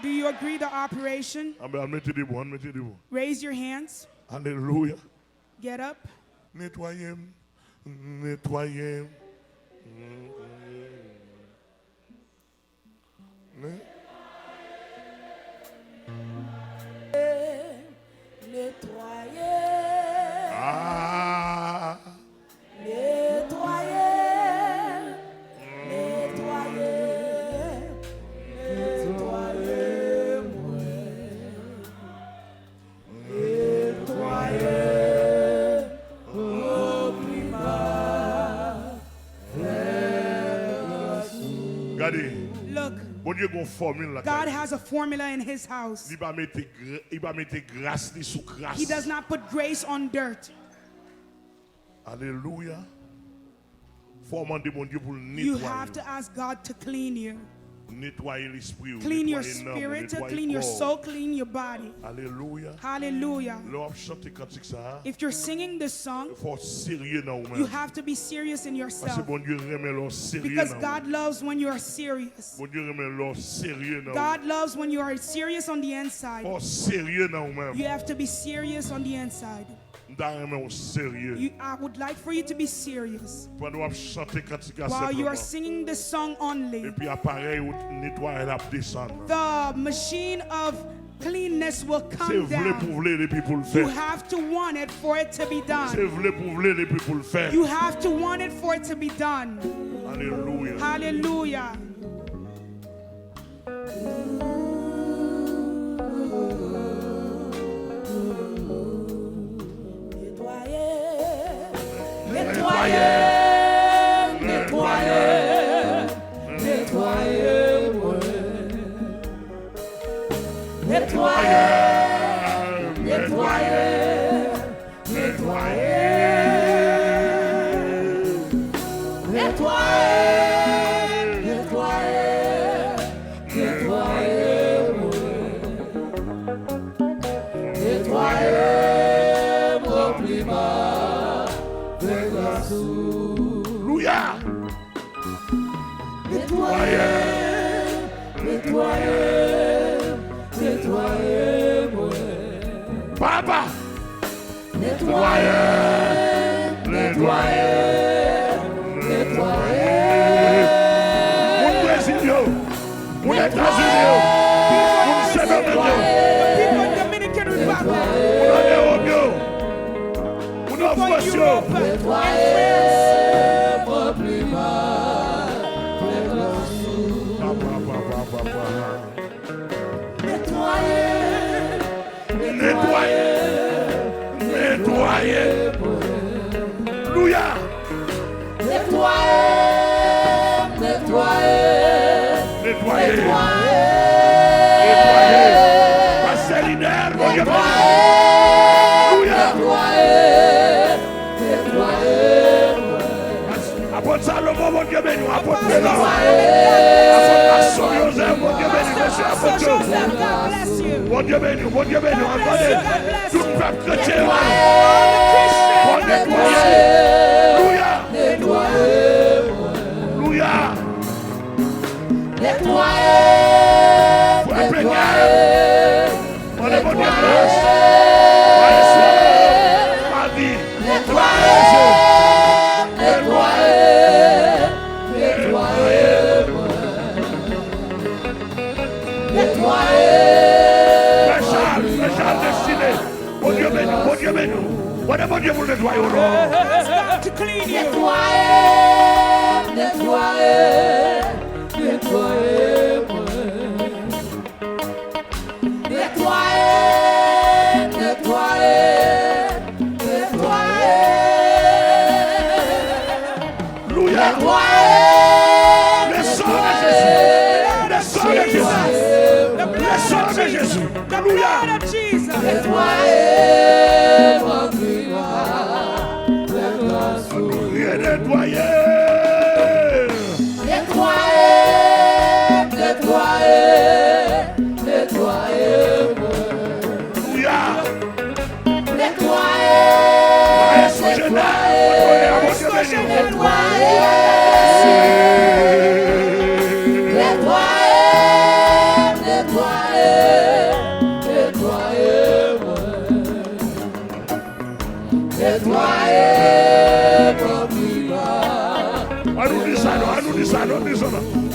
Do you agree the operation? Raise your hands. Hallelujah. Get up. Netwaye. Netwaye. Nettoyer. Ah. Nettoyer. Nettoyer. Nettoyer. Nettoyer. Au climat. Regardez. Look. God has a formula in his house. He does not put grace on dirt. Hallelujah. You have to ask God to clean you. Clean your spirit, clean your soul, clean your body. Hallelujah. Hallelujah. If you're singing this song, you have to be serious in yourself. Because God loves when you are serious. God loves when you are serious on the inside. You have to be serious on the inside. I would like for you to be serious while you are singing this song only. The machine of cleanness will come down. You have to want it for it to be done. You have to want it for it to be done. Hallelujah. Hallelujah. Nettoyer, nettoyer, nettoyer, nettoyer, nettoyer, nettoyer, nettoyer, nettoyer, nettoyer, mon climat. Alléluia. Nettoyer, nettoyer, nettoyer, Papa. nettoyer, nettoyer, nettoyer. Mon Brésil, mon États-Unis, mon Sénégal, People in Dominican Republic, mon France, Europe, and France. Nettoyer, nettoyer. Alléluia. Nettoyer, nettoyer, Nettoyer. nettoyer. Pasteur leader, mon Dieu. Alléluia. Apôtre Salomon, mon Dieu béni. Apôtre Pélan. Apôtre Joseph, mon Dieu béni. Monsieur Apôtre Joseph. Mon Dieu béni, mon Dieu béni. Entendez, tout le peuple chrétien. Pour nettoyer. Alléluia. Alléluia. Nettoyer. Pour imprégner. Pour les bonnes grâces. Ma vie. Nettoyer. Nettoyer. Nettoyer. Nettoyer. Méchant destiné. Mon Dieu béni, mon Dieu béni. Mon Dieu vous nettoyer au nom. To clean you. Nettoyer. Nettoyer. Nettoyer. Nettoyer. Nettoyer. Alléluia. Le sang de Jésus. Le sang de Jésus. Le sang de Jésus. The blood of Jesus. Nettoyer mon Il est nettoyé. Nettoyer, nettoyer, nettoyer. Alléluia. Nettoyer, nettoyer, nettoyer.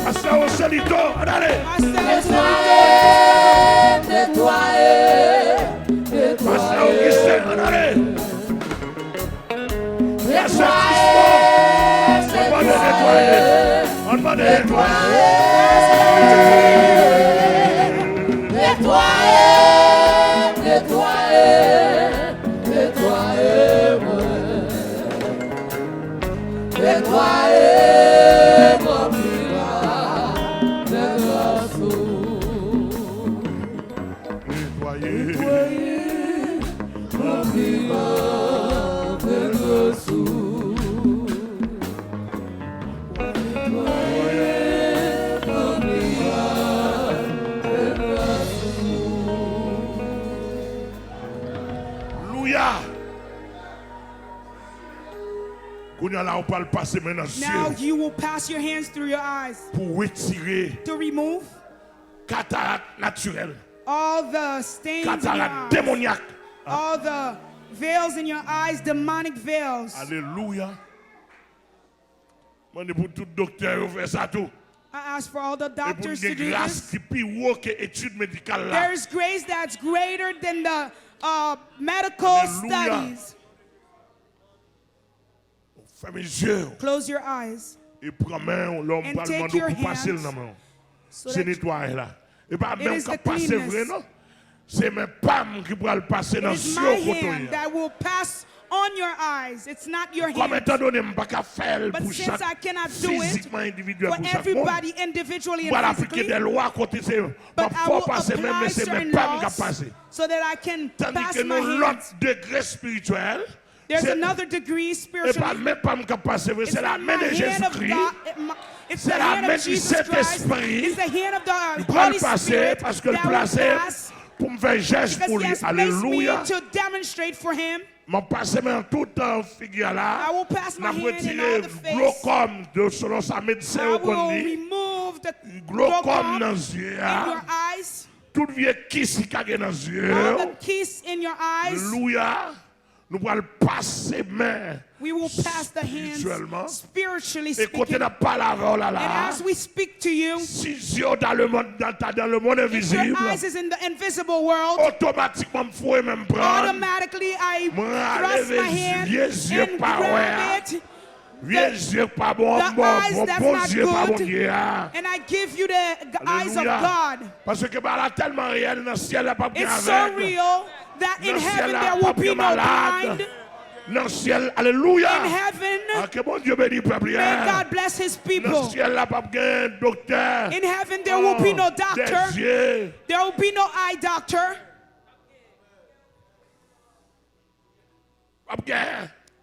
Pasteur au solito, allez. Nettoyer, Pasteur au Christian, allez. On va nettoyer. Now you will pass your hands through your eyes to remove all the stains in your eyes, all the veils in your eyes, demonic veils. Alléluia. I ask for all the doctors to do this. There is grace that's greater than the medical studies. Close your eyes and take your hands so that it is the cleanness. It is my hand that will pass on your eyes. It's not your hand. But since I cannot do it for everybody individually and physically, but I will apply certain laws so that I can pass my hands. There's another degree spiritually. It's not my hand of God. It's the hand of Jesus Christ. It's the hand of the Holy Spirit that will pass. Because He has placed me to demonstrate for Him. I will pass my hand in all the face. I will remove the glaucoma in your eyes. All the kiss in your eyes. We will pass the hands spiritually speaking. And as we speak to you, if your eyes is in the invisible world, automatically I thrust my hand and grab it. The eyes that's not good, and I give you the eyes of God. It's so real that in heaven there will be no blind. In heaven, may God bless His people. In heaven there will be no doctor. There will be no eye doctor.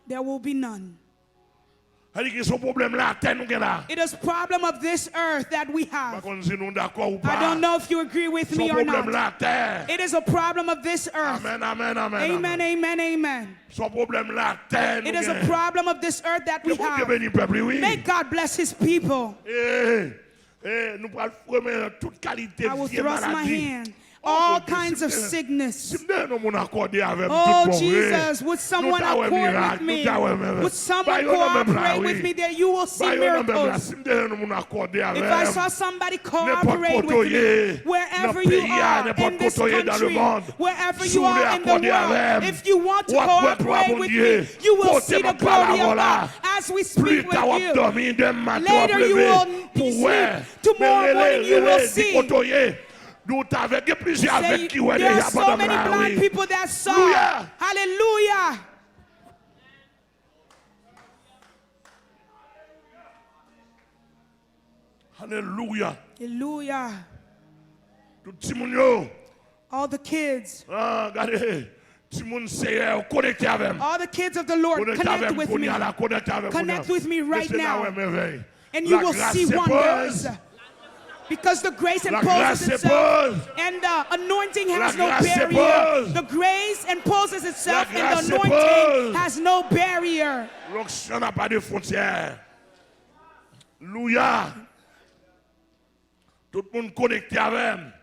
There will be none. It is a problem of this earth that we have. I don't know if you agree with me or not. It is a problem of this earth. Amen, amen, amen. It is a problem of this earth that we have. May God bless His people. I will thrust my hand. All kinds of sickness. Oh Jesus, would someone accord with me? Would someone cooperate with me that you will see miracles? If I saw somebody cooperate with me, wherever you are in this country, wherever you are in the world, if you want to cooperate with me, you will see the glory of God as we speak with you. Later you will sleep. Tomorrow morning you will see. There are so many blind people that saw. Hallelujah. Hallelujah. Hallelujah. All the kids. All the kids of the Lord, connect with me. Connect with me right now. And you will see wonders. Because the grace imposes itself and the anointing has no barrier. The grace imposes itself and the anointing has no barrier.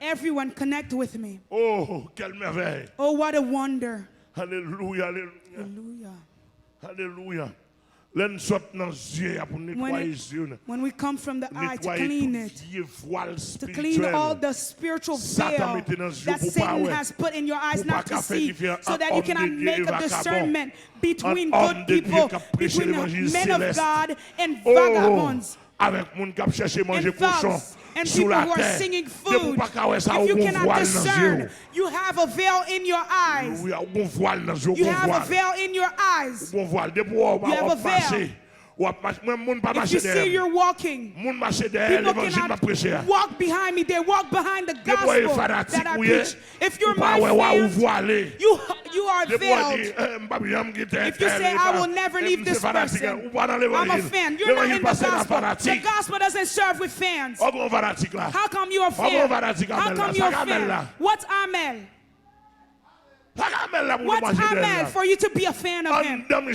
Everyone connect with me. Oh, quelle merveille. Oh, what a wonder. Hallelujah, hallelujah. Hallelujah. Hallelujah. When we come from the eye to clean it, to clean all the spiritual veil that Satan has put in your eyes not to see, so that you cannot make a discernment between good people, between men of God and vagabonds. And thugs and people who are singing food. If you cannot discern, you have a veil in your eyes. You have a veil in your eyes. You have a veil. If you see you're walking, people cannot walk behind me. They walk behind the gospel that I preach. If you're my fan, you are veiled. If you say, I will never leave this person, I'm a fan. You're not in the gospel. The gospel doesn't serve with fans. How come you're a fan? How come you're a fan? What's Amel? What's Amel for you to be a fan of him? In me,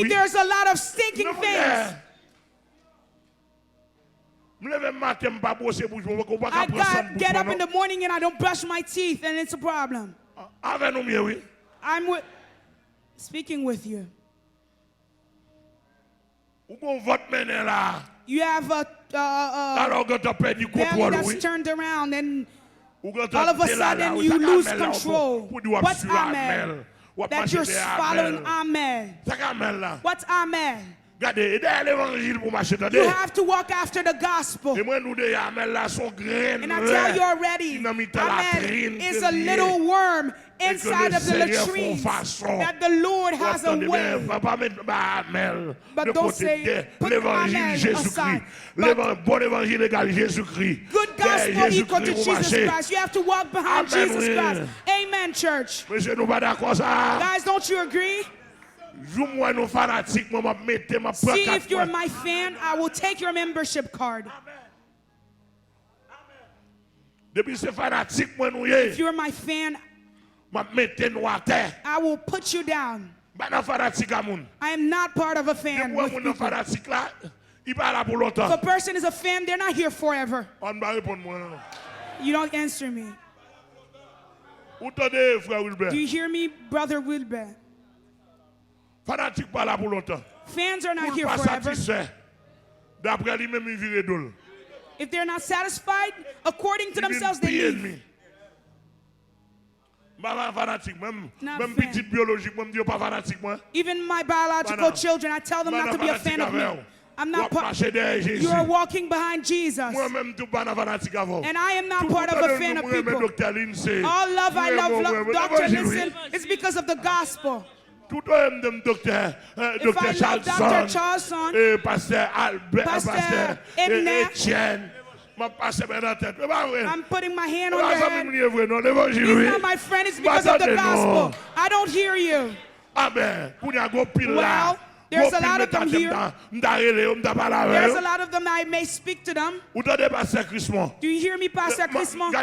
there's a lot of stinking things. I get up in the morning and I don't brush my teeth, and it's a problem. I'm speaking with you. You have a belly that's turned around, and all of a sudden you lose control. What's Amel? That you're following Amel. What's Amel? You have to walk after the gospel. And I tell you already, Amel is a little worm inside of the latrines that the Lord has a way. But don't say, put Amel aside. But good gospel equal to Jesus Christ. You have to walk behind Jesus Christ. Amen, church. Guys, don't you agree? See, if you're my fan, I will take your membership card. If you're my fan, I will put you down. I am not part of a fan. If a person is a fan, they're not here forever. You don't answer me. Do you hear me, Brother Wilbert? Fans are not here forever. If they're not satisfied, according to themselves, they leave. Even my biological children, I tell them not to be a fan of me. I'm not part. You are walking behind Jesus. And I am not part of a fan of people. All love, I love Dr. Listen, it's because of the gospel. If I love Dr. Charleston, Pasteur Etienne, I'm putting my hand on your head. He's not my friend, it's because of the gospel. I don't hear you. Well, there's a lot of them here. There's a lot of them I may speak to them. Do you hear me, Pastor Christmas?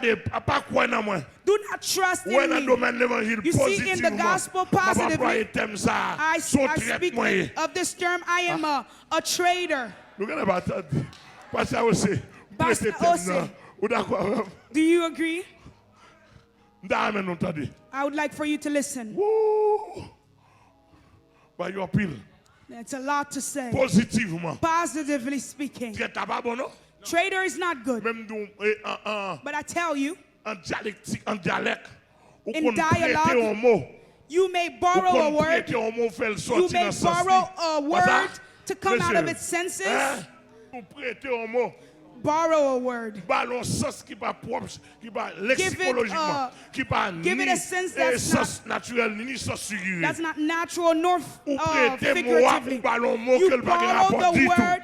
Do not trust in me. You see, in the gospel positively, I speak of this term, I am a traitor. Pastor Ose, do you agree? I would like for you to listen. That's a lot to say. Positively speaking. Traitor is not good. But I tell you, in dialogue, you may borrow a word. You may borrow a word to come out of its senses. Borrow a word. Give it a sense that's not natural nor figuratively. You borrow the word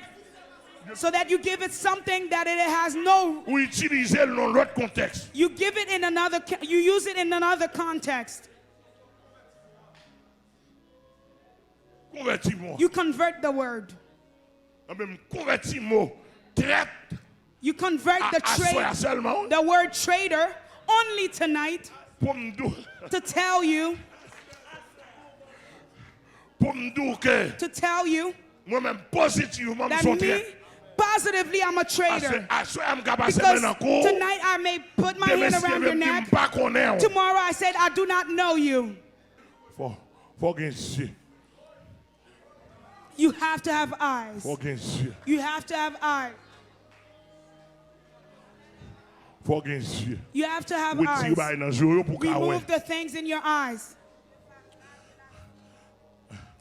so that you give it something that it has no. You give it in another. You use it in another context. You convert the word. You convert the word traitor only tonight to tell you that me, positively, I'm a traitor. Because tonight I may put my hand around your neck. Tomorrow I said, I do not know you. You have to have eyes. Faut gen yeux. You have to have eyes. Faut gen yeux. You have to have eyes. Remove the things in your eyes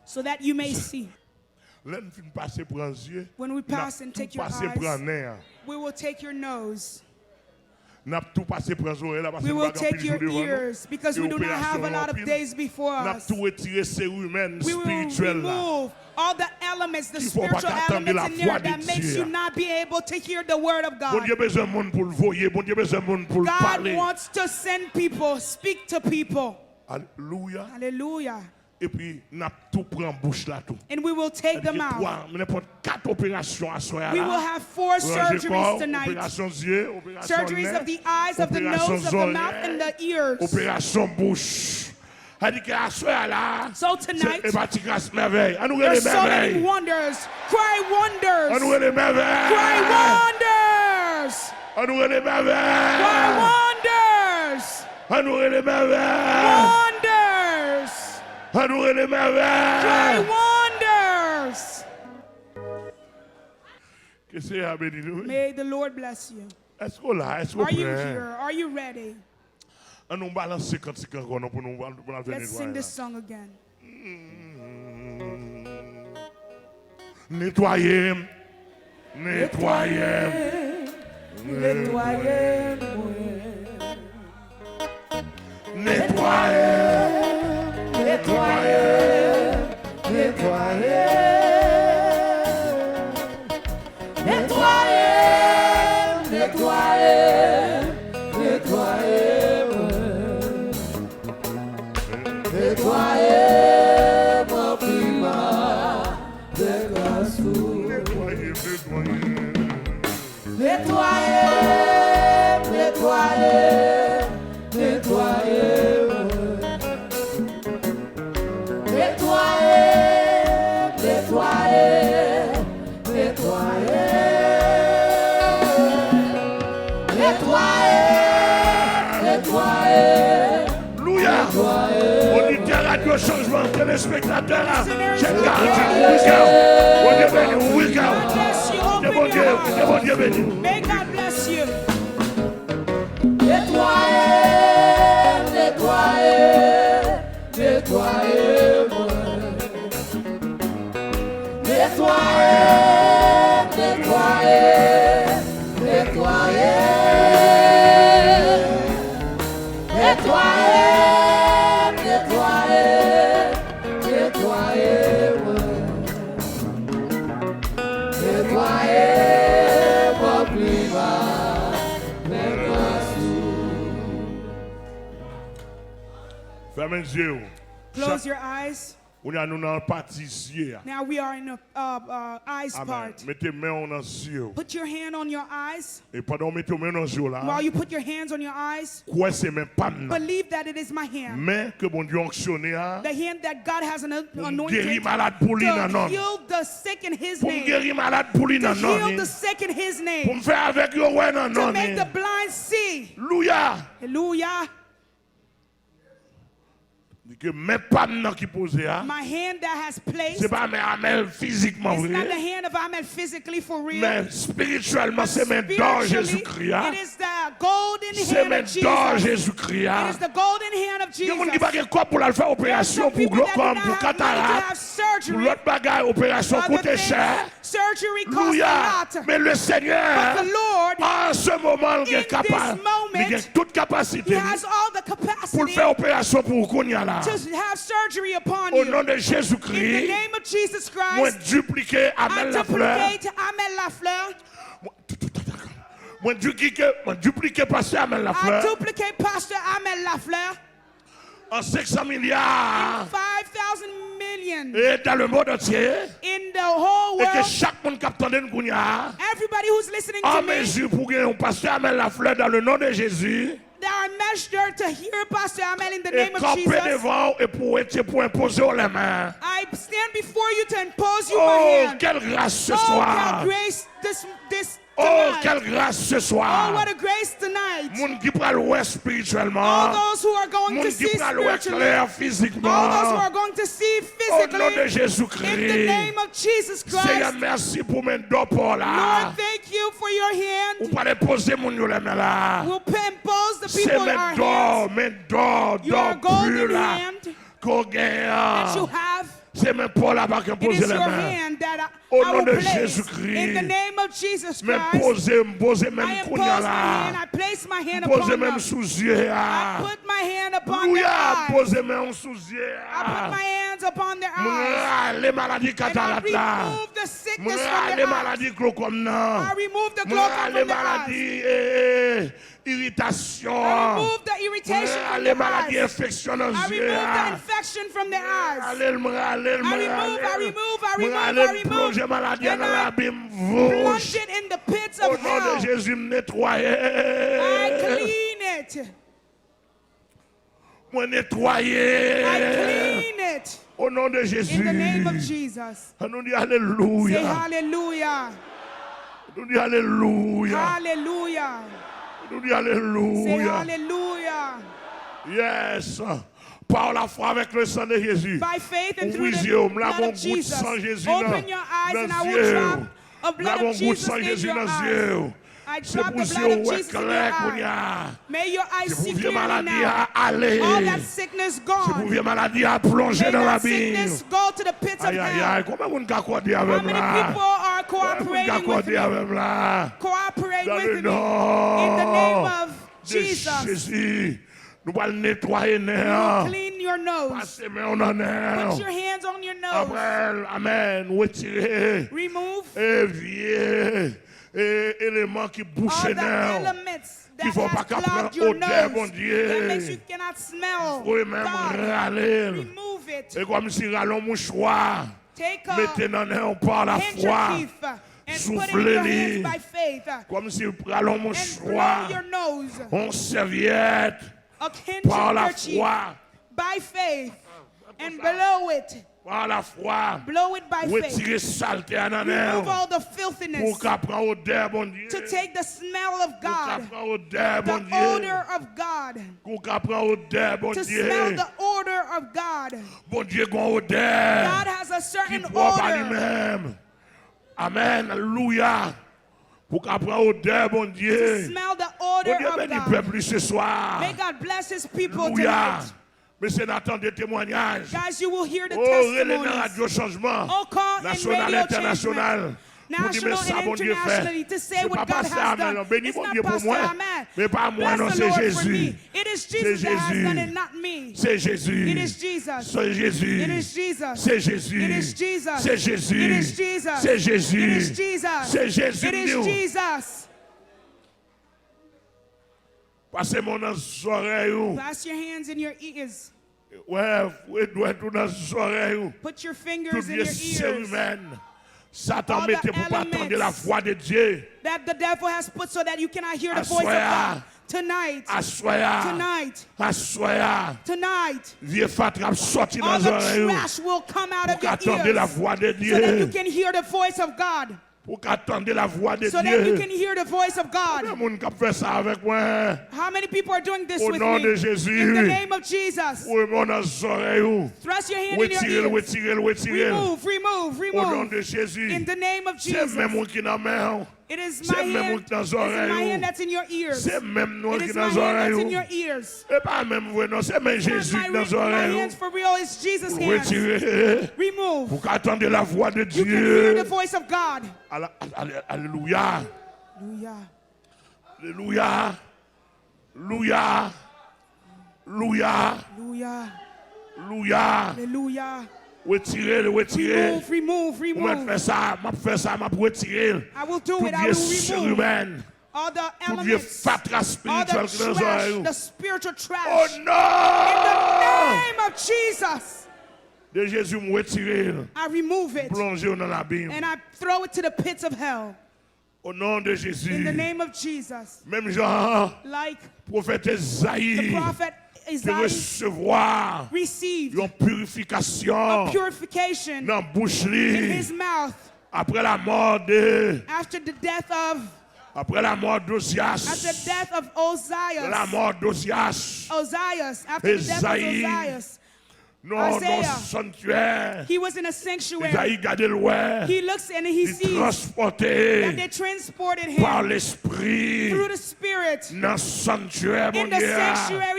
so that you may see. When we pass and take your eyes, we will take your nose. We will take your ears because we do not have a lot of days before us. We will remove all the elements, the spiritual elements in there that makes you not be able to hear the word of God. God wants to send people, speak to people. Hallelujah. Hallelujah. Et puis, n'a tout prend bouche là tout. And we will take them out. We will have 4 surgeries tonight. Surgeries of the eyes, of the nose, of the mouth, and the ears. Opération bouche. So tonight, there's so many wonders. Cry wonders. Cry wonders. Cry wonders. Wonders. Cry wonders. May the Lord bless you. Are you here? Are you ready? Let's sing this song again. Netwaye, netwaye, netwaye, netwaye. Nettoyer, nettoyer, nettoyer, nettoyer, nettoyer, nettoyer, mon climat de grâce. Nettoyer, nettoyer, nettoyer. Radio changement, téléspectateurs, j'ai garanti, May God bless you. Nettoyer, nettoyer, nettoyer, nettoyer, nettoyer, nettoyer, nettoyer. Close your eyes. Now we are in the eyes part. Put your hand on your eyes. While you put your hands on your eyes, believe that it is my hand. The hand that God has anointed to heal the sick in His name. To heal the sick in His name. To make the blind see. Hallelujah. My hand that has placed, it's not the hand of Amel physically for real. But spiritually, it is the golden hand of Jesus. It is the golden hand of Jesus. There are some people that do not have money to have surgery. Surgery costs a lot. But the Lord, in this moment, He has all the capacity to have surgery upon you. In the name of Jesus Christ, I duplicate Amel Lafleur. I duplicate Pasteur Amel Lafleur. En 500 milliards. 5,000 million. Et dans le monde entier. In the whole world. Et que chaque monde qui attend nous a. Everybody who's listening to me. En mesure pour que un pasteur Amel Lafleur dans le nom de Jésus. They are measured to hear Pastor Amel in the name of Jesus. I stand before you to impose you my hand. Quelle grâce ce oh, soir. quelle grace this Oh, tonight. quelle grâce ce Oh, soir. what a grace tonight. Moun qui pral ouais spirituellement. All those who are going to Moun see qui pral ouais spiritually. clair All those who physiquement. are going to see Au nom de physically. Jésus-Christ. In the name of Jesus Seigneur, Christ. merci pour mes dos pour là. Lord, thank you for your Ou hand. pas les poser mon yo les mains là. We'll impose the C'est people in mes our dos, hands. mes dos, Your dos golden pur là. hand Qu'on gagne. that you have. C'est mes pas là-bas qui It poser is les your mains. hand that Au I nom will de place. Jésus-Christ. In the name of Jesus Mais Christ. posez I même impose kounya my hand. là. I place my hand Posez upon même them. sous yeux. I put my hand upon their Alléluia. eyes. Posez même sous yeux. I put my hands upon their eyes. Les maladies And I cataractes là. remove the sickness from Les their eyes. maladies glaucome là. I remove the glaucoma Les from their eyes. maladies irritation. I remove the irritation from Les their maladies eyes. infection dans I les remove yeux. the infection from their eyes. I remove, maladie and dans I l'abîme plunge rouge. it in the pits Au of nom de hell. Jésus, me nettoyer. I clean it. Moi I nettoyer. clean it. Au nom de Jésus. In the name of Jesus. Nous dit Say alléluia. hallelujah. Nous dit alléluia. Hallelujah. Nous dit Say alléluia. hallelujah. Yes. Par la foi avec le sang de Jésus. By faith and through Oui, the Dieu, me blood l'avons of goût de Jesus. sang Jésus Open your eyes and I will drop a blood l'avons of goût de Jesus sang in Jésus your dans les eyes. yeux. I C'est drop pour the ça blood of ouais Jesus in your clair qu'on y eyes. a. May your eyes C'est pour see vieux clearly maladie à now. aller. All that sickness C'est pour gone. vieux maladie à plonger May dans that l'abîme. sickness go to the pits of Aïe aïe hell. aïe, combien vous accordez How avec many là? people are cooperating with me? avec là? Cooperate Dans le with me. nom In the name of de Jesus. Jésus, nous allons nettoyer You nerfs. clean your nose. Passez mes en nerfs. Put your hands on your nose. Après, amen, retirez. Remove Et vieux éléments qui bouchent all les the nerfs. elements Qu'il that faut pas has qu'après clogged your odeur, bon nose. Dieu. That makes you cannot smell Oui, même God. râler. Remove it. Et comme si râlons mouchoir. Take a Mettez dans les nerfs par la foi. handkerchief and put it in your Soufflez-les. hands by faith. Comme si râlons And blow mouchoir. your nose. On serviette A par la handkerchief foi. by faith. And blow it. Par la foi. Blow it by faith. Retirer saleté en Remove nerfs. all the Pour filthiness. qu'après odeur, bon Dieu. To take the smell of Pour God. qu'après odeur, bon The Dieu. odor of God. Pour qu'après odeur, bon To Dieu. smell the odor of God. Bon Dieu, qu'on odeur. God has a Qui certain propre à odor. lui-même. Amen. Alléluia. Pour qu'après odeur, bon Dieu. Smell the Bon odor Dieu, of bénis le God. peuple ce soir. May God bless his people Alléluia. tonight. Mais c'est n'attend des témoignages. Guys, you will hear the Oh, relais dans testimonies. radio changement. Oh, call in National, radio international. changement. Pour dire, mais National ça, and bon Dieu internationally fait. to say C'est what pas God Pasteur has Amel, done. bénis It's mon not Dieu pour Pastor moi. Amel. Mais pas moi, non, Bless the c'est Lord for Jésus. me. It is C'est Jesus that has Jésus. done it, not me. C'est Jésus. It is Jesus. C'est Jésus. It is Jesus. C'est Jésus. It is Jesus. C'est Jésus. It is Jesus. C'est Jésus. It is Jesus. C'est Jésus. It is Jesus. Passez mon dans les oreilles. Pass your hands in your ears. Ouais, vous doit tout dans les oreilles. Put your Tout fingers in vieux your ser ears. humain. Satan All the mettez pour pas attendre elements la voix de Dieu. That the devil has put so that you cannot hear the voice of Assoya. God. Tonight. Assoya. Tonight. Assoya. Tonight. Vieux fatra sorti All dans the les oreilles. trash will come out Pour of your qu'attendez la ears. voix de So that you Dieu. can hear the voice of God. Pour qu'attendez la voix de So that you Dieu. can hear the voice of God. Combien de monde qui a fait ça avec moi? How many people are doing this Au with nom me? de Jésus. In the name of Jesus. Oui, mon dans les oreilles. Thrust your hand in your Retirez, ears. retirez, retirez. Remove, remove, Au nom remove. de Jésus. In the name of C'est Jesus. même moi qui n'a main. It is my C'est même hand. moi qui dans les It's in my oreilles. hand that's in your ears. C'est même moi It qui is dans my les hand that's in your oreilles. ears. Et pas même vous, non, c'est même Jésus My qui dans les oreilles. hands for real is Jesus' hands. Retirez. Remove. Pour qu'attendez la voix de You can hear the Dieu. voice of God. Alléluia. Hallelujah. Alléluia. Alléluia. Alléluia. Hallelujah. Alléluia. Hallelujah. Retirez, retirez. Remove, Vous m'avez remove. fait ça, m'a fait ça, m'a retirer. I will do Tout it. I vieux will ser remove humain. all the Tout vieux elements, fatra all spirituel qui dans the les trash, oreilles. the spiritual Oh trash. In non! the name of Jesus, De Jésus me retirer. I remove it Plonger dans l'abîme. and I throw it to the pits of hell. Au nom de In Jésus. the name of Jesus, Même Jean, like prophète the Esaïe, prophet de Isaiah recevoir received une purification purification dans la bouche in li. his mouth. Après la mort de. After the death of. Après la mort d'Osias. After the death of Ozias. La mort d'Osias. Ozias. After the death of Ozias. Non, sanctuaire. He was in a sanctuary. He looks and he sees that they transported him par l'esprit through the Spirit in the sanctuary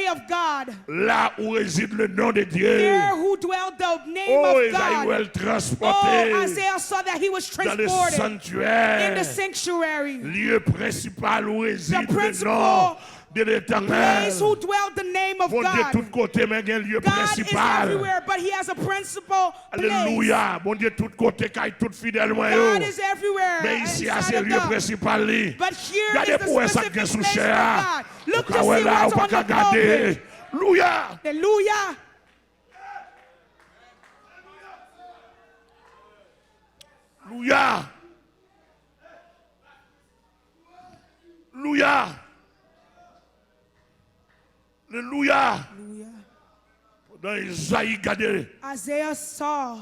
of God. Là où réside le nom de Dieu. There who dwelled the name of God. Isaiah saw that he was transported in the sanctuary. Lieu principal où réside le nom de l'Éternel. Place who dwelled the name of God. God is everywhere, but he has a principal place. Alléluia. Bon Dieu, tout côté, tout fidèle. God is everywhere. Mais ici, c'est le lieu principal. But here is the specific place of God. Look to see what's on the pulpit. Alléluia. Alléluia. Alléluia. Alléluia. Alléluia. Dans Isaiah saw.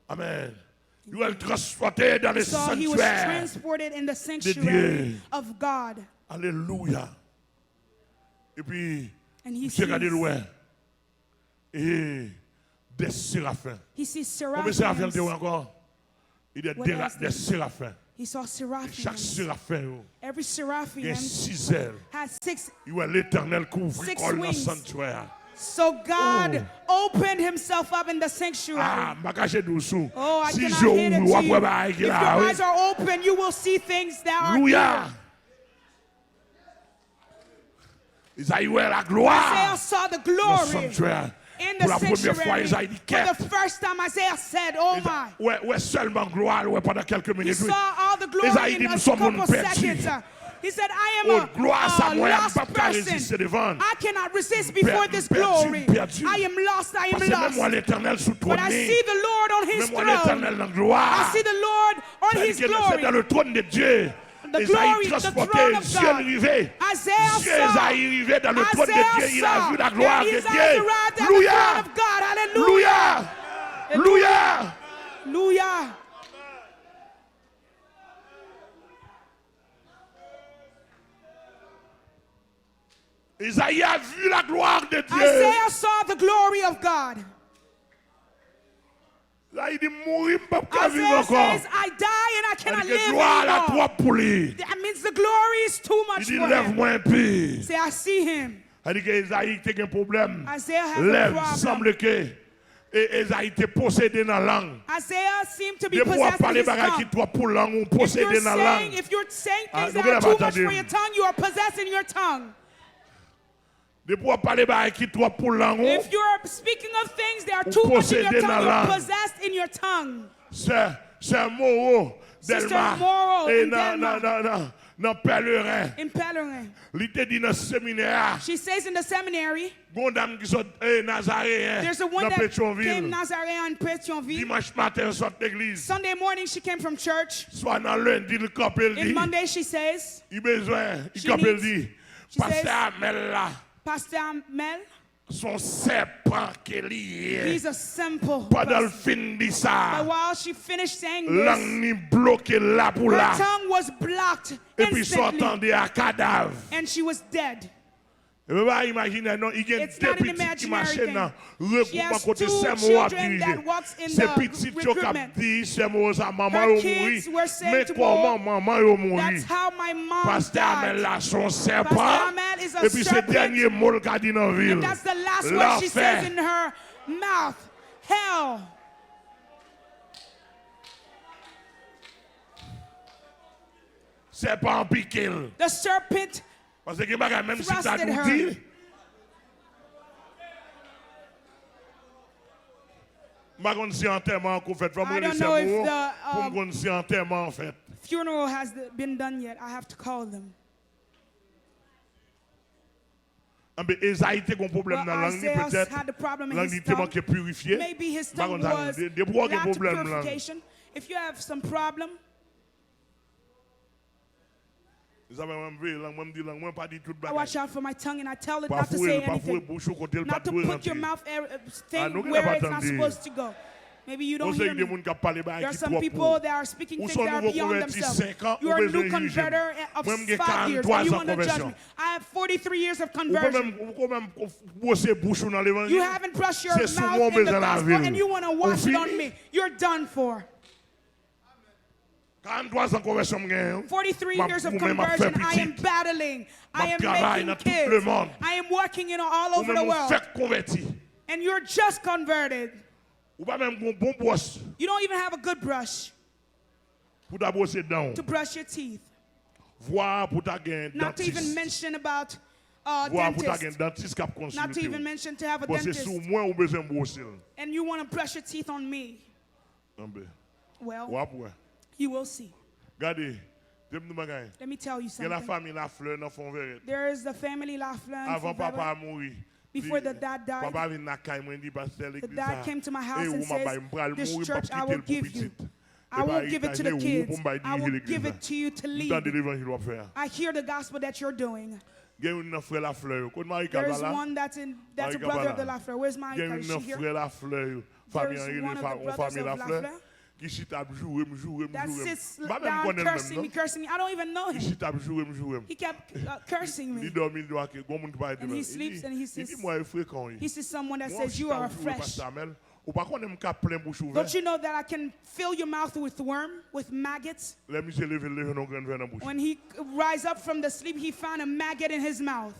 Amen. You were transported dans le sanctuaire. He was transported in the sanctuary of God. Alléluia. Et puis, il regardez loin. Et des séraphins. He sees combien de séraphins il y a encore? Il y a des séraphins. He saw chaque séraphin, every seraphim had 6 l'Éternel couvre le sanctuaire. So God opened himself up in the sanctuary. I cannot hit it to you. If your eyes are open, you will see things that are here. Isaiah saw the glory in the sanctuary. For the first time, Isaiah said, oh my. He saw all the glory in a couple seconds. He said, I am a lost person. I cannot resist before this glory. I am lost, I am lost. But I see the Lord on his throne. I see the Lord on his glory. The glory, the throne of God. Isaiah saw that his eyes arrived at the throne of God. Hallelujah. Hallelujah. Hallelujah. Isaiah vu la gloire de Dieu. Isaiah saw the glory of God. Isaiah says, I die and I cannot live anymore. That means the glory is too much for him. Say, I see him. Isaiah has a problem. Isaiah seemed to be possessed with his tongue. If you're saying things that are too much for your tongue, you are possessing your tongue. If you're speaking of things that are too much in your tongue, you're possessed in your tongue. Sister Moral in Denmark. In Pèlerin. She says in the seminary, there's a one that came Nazarene in Pétionville. Sunday morning she came from church. In Monday she says, Pasteur Amel, son serpent qu'elle est. He's a simple. Pendant le fin de ça. But while she finished saying this, her tongue was blocked instantly. And she was dead. It's not an imaginary thing. She has 2 children that walks in the recruitment. Her kids were saying to go, that's how my mom died. Pasteur Amel is a serpent. And that's the last word she says in her mouth. Hell. The serpent thrusted her. I don't know if the funeral has been done yet. I have to call them. Isaiah had the problem in his tongue. Maybe his tongue was lack of purification. If you have some problem, I watch out for my tongue and I tell it not to say anything. Not to put your mouth thing where it's not supposed to go. Maybe you don't hear me. There are some people that are speaking things that are beyond themselves. You are a new converter of 5 years and you want to judge me. I have 43 years of conversion. You haven't brushed your mouth in the gospel and you want to wash it on me. You're done for. 43 years of conversion, I am battling. I am making kids. I am working all over the world. And you're just converted. You don't even have a good brush to brush your teeth. Not to even mention about dentist. Not to even mention to have a dentist. And you want to brush your teeth on me. Well, you will see. Let me tell you something. There is the family Lafleur. Before the dad died, the dad came to my house and says, this church I will give you. I won't give it to the kids. I will give it to you to lead. I hear the gospel that you're doing. There is one that's a brother of the Lafleur. Where's my Is she here? There's one of the brothers of Lafleur that sits down cursing me. I don't even know him. He kept cursing me. And he sleeps and he sees someone that says, you are fresh. Don't you know that I can fill your mouth with with maggots? When he rise up from the sleep, he found a maggot in his mouth.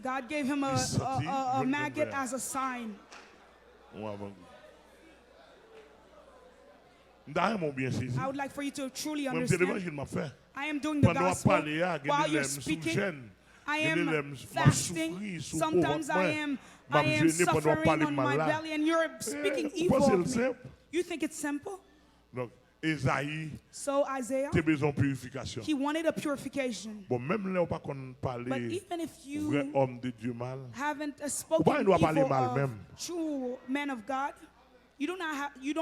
God gave him a maggot as a sign. I would like for you to truly understand. I am doing the gospel while you're speaking. I am fasting. Sometimes I am suffering on my belly, and you're speaking evil of me. You think it's simple? So Isaiah, he wanted a purification. But even if you haven't spoken evil of true men of God, you don't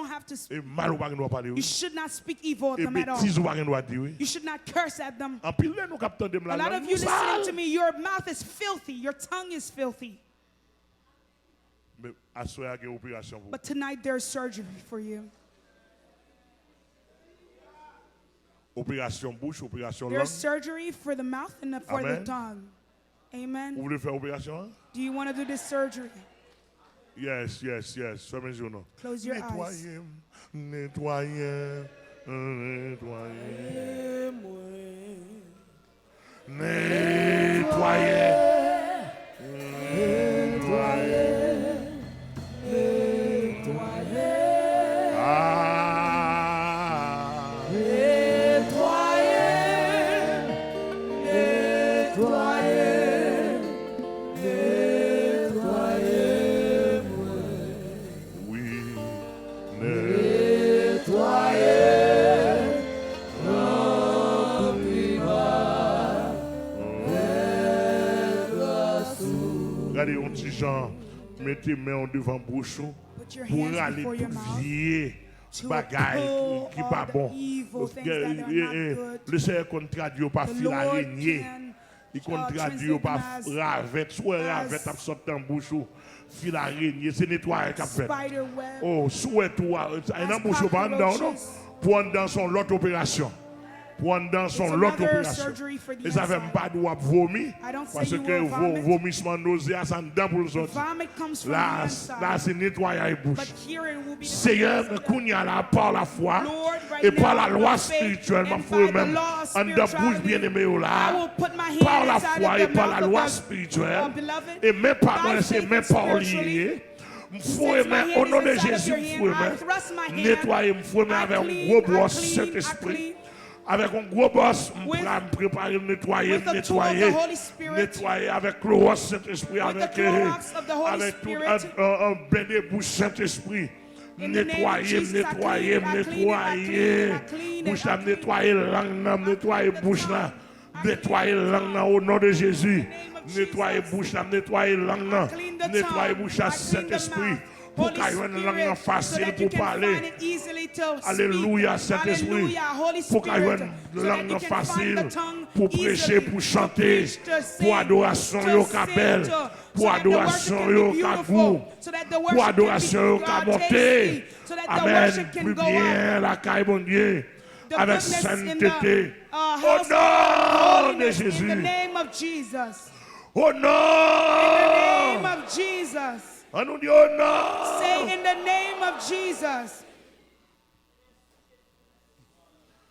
have to speak. You should not speak evil of them at all. You should not curse at them. A lot of you listening to me, your mouth is filthy. Your tongue is filthy. But tonight there's surgery for you. There's surgery for the mouth and for the tongue. Amen. Do you want to do this surgery? Yes. Close your eyes. Netwaye. Mettez main devant bouche pour aller vier bagay qui pas bon. Le Seigneur contradieu pas fil araignée. Il contradieu pas ravette, soit ravette a sorti en bouche fil araignée, c'est nettoyer qu'a fait. Oh, souhaite un bouche pas dedans pour dans son l'autre opération. Pour dans son l'autre opération. Et ça fait pas droit vomir parce que vomissement nauséeux ça dedans pour le sortir. Là c'est nettoyer bouche. Seigneur, kounya là par la foi et par la loi spirituelle, ma foi même en dedans bouche bien-aimé là. Par la foi et par la loi spirituelle et même par moi c'est même par lié. Au nom de Jésus, nettoyer avec un gros brosse Saint-Esprit. Avec un gros boss, on va me préparer, nettoyer avec le roi Saint-Esprit, avec tout un bain de bouche Saint-Esprit. Nettoyer, bouche là, nettoyer langue, nettoyer bouche là, nettoyer langue au nom de Jésus. Nettoyer bouche là, nettoyer langue, nettoyer bouche à Saint-Esprit. pour qu'il y ait une langue facile pour parler. Alléluia, Saint-Esprit. Pour qu'il y ait une langue facile pour prêcher, pour chanter, pour adoration yo belle, pour adoration yo goût, pour adoration yo monter. Amen. Plus bien, lakay BONDYE, avec sainteté. Au nom de Jésus. In the name of Jesus. Oh non! In the name of Jesus. Oh non! Say in the name of Jesus.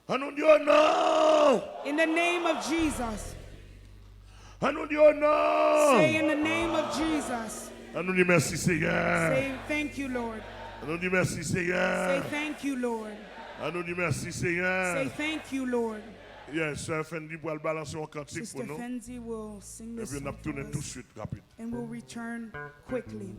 Oh non! In the name of Jesus. Oh non! Say in the name of Jesus. On nous dit merci Seigneur. Say thank you, Lord. On nous dit merci Seigneur. Say thank you, Lord. On nous dit merci Seigneur. Say thank you, Lord. Yes, Sœur Fendi pour balancer un cantique pour Sister nous. Fendi will sing Et this puis on a song tourné for tout de us, suite rapide. and we'll return quickly.